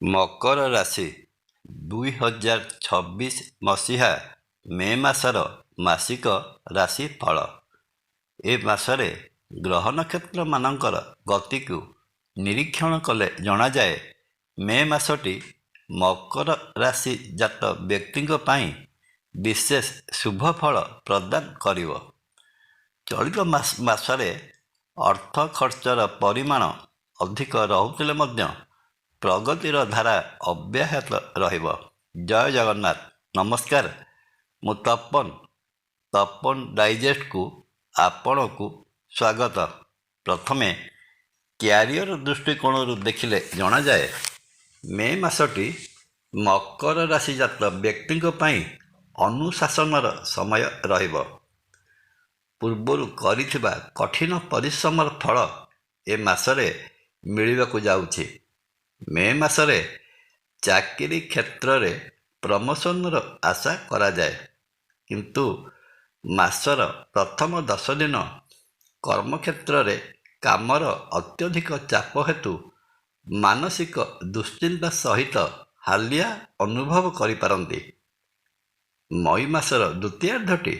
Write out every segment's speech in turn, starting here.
ମକର ରାଶି 2026 ମସିହା ମେ ମାସର ମାସିକ ରାଶି ଫଳ। ଏ ମାସରେ ଗ୍ରହ ନକ୍ଷତ୍ରମାନଙ୍କର ଗତିକୁ ନିରୀକ୍ଷଣ କଲେ ଜଣାଯାଏ ମେ ମାସଟି ମକର ରାଶି ଜାତ ବ୍ୟକ୍ତିଙ୍କ ପାଇଁ ବିଶେଷ ଶୁଭ ଫଳ ପ୍ରଦାନ କରିବ। ଚଳିତ ମାସରେ ଅର୍ଥ ଖର୍ଚ୍ଚର ପରିମାଣ ଅଧିକ ରହୁଥିଲେ ମଧ୍ୟ ପ୍ରଗତିର ଧାରା ଅବ୍ୟାହତ ରହିବ। ଜୟ ଜଗନ୍ନାଥ। ନମସ୍କାର, ମୁଁ ତପନ ଡାଇଜେଷ୍ଟକୁ ଆପଣଙ୍କୁ ସ୍ୱାଗତ। ପ୍ରଥମେ କ୍ୟାରିୟର ଦୃଷ୍ଟିକୋଣରୁ ଦେଖିଲେ ଜଣାଯାଏ ମେ ମାସଟି ମକର ରାଶି ଜାତ ବ୍ୟକ୍ତିଙ୍କ ପାଇଁ ଅନୁଶାସନର ସମୟ ରହିବ। ପୂର୍ବରୁ କରିଥିବା କଠିନ ପରିଶ୍ରମର ଫଳ ଏ ମାସରେ ମିଳିବାକୁ ଯାଉଛି। ମେ ମାସରେ ଚାକିରି କ୍ଷେତ୍ରରେ ପ୍ରମୋସନର ଆଶା କରାଯାଏ, କିନ୍ତୁ ମାସର ପ୍ରଥମ 10 ଦିନ କର୍ମକ୍ଷେତ୍ରରେ କାମର ଅତ୍ୟଧିକ ଚାପ ହେତୁ ମାନସିକ ଦୁଶ୍ଚିନ୍ତା ସହିତ ହାଲିଆ ଅନୁଭବ କରିପାରନ୍ତି। ମଇ ମାସର ଦ୍ୱିତୀୟାର୍ଦ୍ଧଟି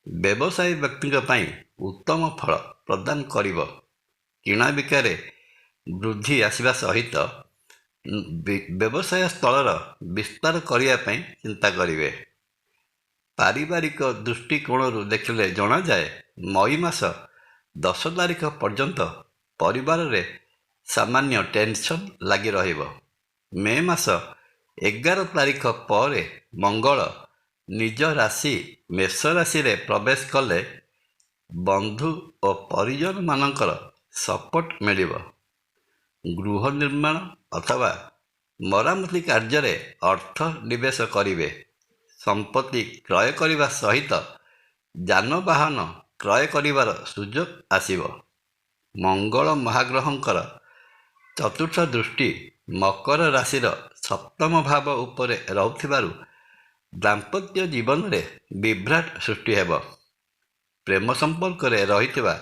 ବ୍ୟବସାୟୀ ବ୍ୟକ୍ତିଙ୍କ ପାଇଁ ଉତ୍ତମ ଫଳ ପ୍ରଦାନ କରିବ। କିଣାବିକାରେ ବୃଦ୍ଧି ଆସିବା ସହିତ ବ୍ୟବସାୟ ସ୍ଥଳର ବିସ୍ତାର କରିବା ପାଇଁ ଚିନ୍ତା କରିବେ। ପାରିବାରିକ ଦୃଷ୍ଟିକୋଣରୁ ଦେଖିଲେ ଜଣାଯାଏ ମଇ ମାସ 10 ତାରିଖ ପର୍ଯ୍ୟନ୍ତ ପରିବାରରେ ସାମାନ୍ୟ ଟେନସନ୍ ଲାଗି ରହିବ। ମେ ମାସ 11 ତାରିଖ ପରେ ମଙ୍ଗଳ ନିଜ ରାଶି ମେଷ ରାଶିରେ ପ୍ରବେଶ କଲେ ବନ୍ଧୁ ଓ ପରିଜନମାନଙ୍କର ସପୋର୍ଟ ମିଳିବ। ଗୃହ ନିର୍ମାଣ ଅଥବା ମରାମତି କାର୍ଯ୍ୟରେ ଅର୍ଥ ନିବେଶ କରିବେ। ସମ୍ପତ୍ତି କ୍ରୟ କରିବା ସହିତ ଯାନବାହନ କ୍ରୟ କରିବାର ସୁଯୋଗ ଆସିବ। ମଙ୍ଗଳ ମହାଗ୍ରହଙ୍କର ଚତୁର୍ଥ ଦୃଷ୍ଟି ମକର ରାଶିର ସପ୍ତମ ଭାବ ଉପରେ ରହୁଥିବାରୁ ଦାମ୍ପତ୍ୟ ଜୀବନରେ ବିଭ୍ରାଟ ସୃଷ୍ଟି ହେବ। ପ୍ରେମ ସମ୍ପର୍କରେ ରହିଥିବା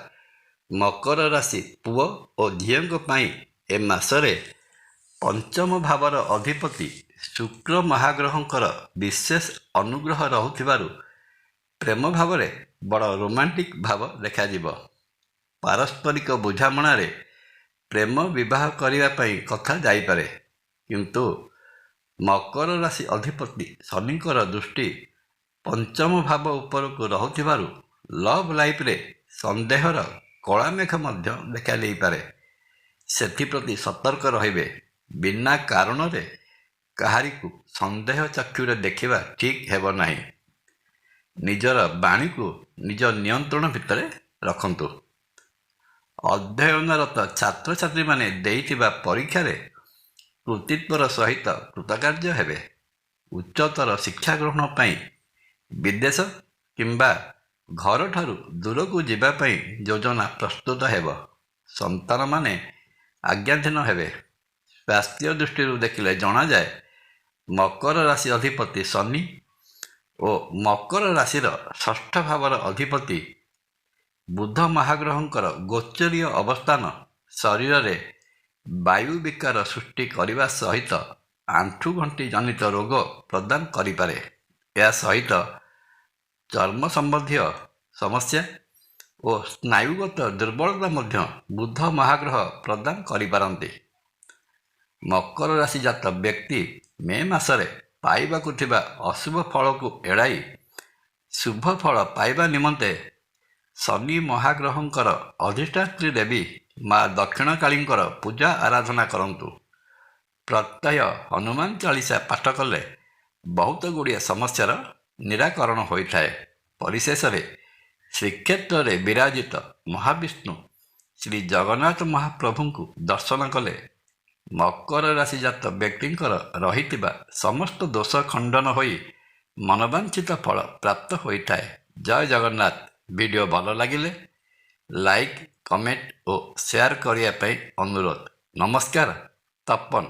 ମକର ରାଶି ପୁଅ ଓ ଝିଅଙ୍କ ପାଇଁ ଏ ମାସରେ ପଞ୍ଚମ ଭାବର ଅଧିପତି ଶୁକ୍ର ମହାଗ୍ରହଙ୍କର ବିଶେଷ ଅନୁଗ୍ରହ ରହୁଥିବାରୁ ପ୍ରେମ ଭାବରେ ବଡ଼ ରୋମାଣ୍ଟିକ୍ ଭାବ ଦେଖାଯିବ। ପାରସ୍ପରିକ ବୁଝାମଣାରେ ପ୍ରେମ ବିବାହ କରିବା ପାଇଁ କଥା ଯାଇପାରେ, କିନ୍ତୁ ମକର ରାଶି ଅଧିପତି ଶନିଙ୍କର ଦୃଷ୍ଟି ପଞ୍ଚମ ଭାବ ଉପରକୁ ରହୁଥିବାରୁ ଲଭ୍ ଲାଇଫ୍ରେ ସନ୍ଦେହର କଳାମେଘ ମଧ୍ୟ ଦେଖାଦେଇପାରେ। ସେଥିପ୍ରତି ସତର୍କ ରହିବେ। ବିନା କାରଣରେ କାହାରିକୁ ସନ୍ଦେହ ଚକ୍ଷୁରେ ଦେଖିବା ଠିକ୍ ହେବ ନାହିଁ। ନିଜର ବାଣୀକୁ ନିଜ ନିୟନ୍ତ୍ରଣ ଭିତରେ ରଖନ୍ତୁ। ଅଧ୍ୟୟନରତ ଛାତ୍ରଛାତ୍ରୀମାନେ ଦେଇଥିବା ପରୀକ୍ଷାରେ କୃତିତ୍ୱର ସହିତ କୃତକାର୍ଯ୍ୟ ହେବେ। ଉଚ୍ଚତର ଶିକ୍ଷା ଗ୍ରହଣ ପାଇଁ ବିଦେଶ କିମ୍ବା ଘରଠାରୁ ଦୂରକୁ ଯିବା ପାଇଁ ଯୋଜନା ପ୍ରସ୍ତୁତ ହେବ। ସନ୍ତାନମାନେ ଆଜ୍ଞାଧୀନ ହେବେ। ସ୍ୱାସ୍ଥ୍ୟ ଦୃଷ୍ଟିରୁ ଦେଖିଲେ ଜଣାଯାଏ ମକର ରାଶି ଅଧିପତି ଶନି ଓ ମକର ରାଶିର ଷଷ୍ଠ ଭାବର ଅଧିପତି ବୁଧ ମହାଗ୍ରହଙ୍କର ଗୋଚରୀୟ ଅବସ୍ଥାନ ଶରୀରରେ ବାୟୁ ବିକାର ସୃଷ୍ଟି କରିବା ସହିତ ଆଣ୍ଠୁଗଣ୍ଠି ଜନିତ ରୋଗ ପ୍ରଦାନ କରିପାରେ। ଏହା ସହିତ ଚର୍ମ ସମ୍ବନ୍ଧୀୟ ସମସ୍ୟା ଓ ସ୍ନାୟୁଗତ ଦୁର୍ବଳତା ମଧ୍ୟ ବୁଧ ମହାଗ୍ରହ ପ୍ରଦାନ କରିପାରନ୍ତି। ମକର ରାଶି ଜାତ ବ୍ୟକ୍ତି ମେ ମାସରେ ପାଇବାକୁ ଥିବା ଅଶୁଭ ଫଳକୁ ଏଡ଼ାଇ ଶୁଭ ଫଳ ପାଇବା ନିମନ୍ତେ ଶନି ମହାଗ୍ରହଙ୍କର ଅଧିଷ୍ଠାତ୍ରୀ ଦେବୀ ମା ଦକ୍ଷିଣକାଳୀଙ୍କର ପୂଜା ଆରାଧନା କରନ୍ତୁ। ପ୍ରତ୍ୟହ ହନୁମାନ ଚାଳିସା ପାଠ କଲେ ବହୁତ ଗୁଡ଼ିଏ ସମସ୍ୟାର ନିରାକରଣ ହୋଇଥାଏ। ପରିଶେଷରେ ଶ୍ରୀକ୍ଷେତ୍ରରେ ବିରାଜିତ ମହାବିଷ୍ଣୁ ଶ୍ରୀ ଜଗନ୍ନାଥ ମହାପ୍ରଭୁଙ୍କୁ ଦର୍ଶନ କଲେ ମକର ରାଶି ଜାତ ବ୍ୟକ୍ତିଙ୍କର ରହିଥିବା ସମସ୍ତ ଦୋଷ ଖଣ୍ଡନ ହୋଇ ମନବାଞ୍ଛିତ ଫଳ ପ୍ରାପ୍ତ ହୋଇଥାଏ। ଜୟ ଜଗନ୍ନାଥ। ଭିଡ଼ିଓ ଭଲ ଲାଗିଲେ ଲାଇକ୍, କମେଣ୍ଟ ଓ ସେୟାର କରିବା ପାଇଁ ଅନୁରୋଧ। ନମସ୍କାର। ତପନ।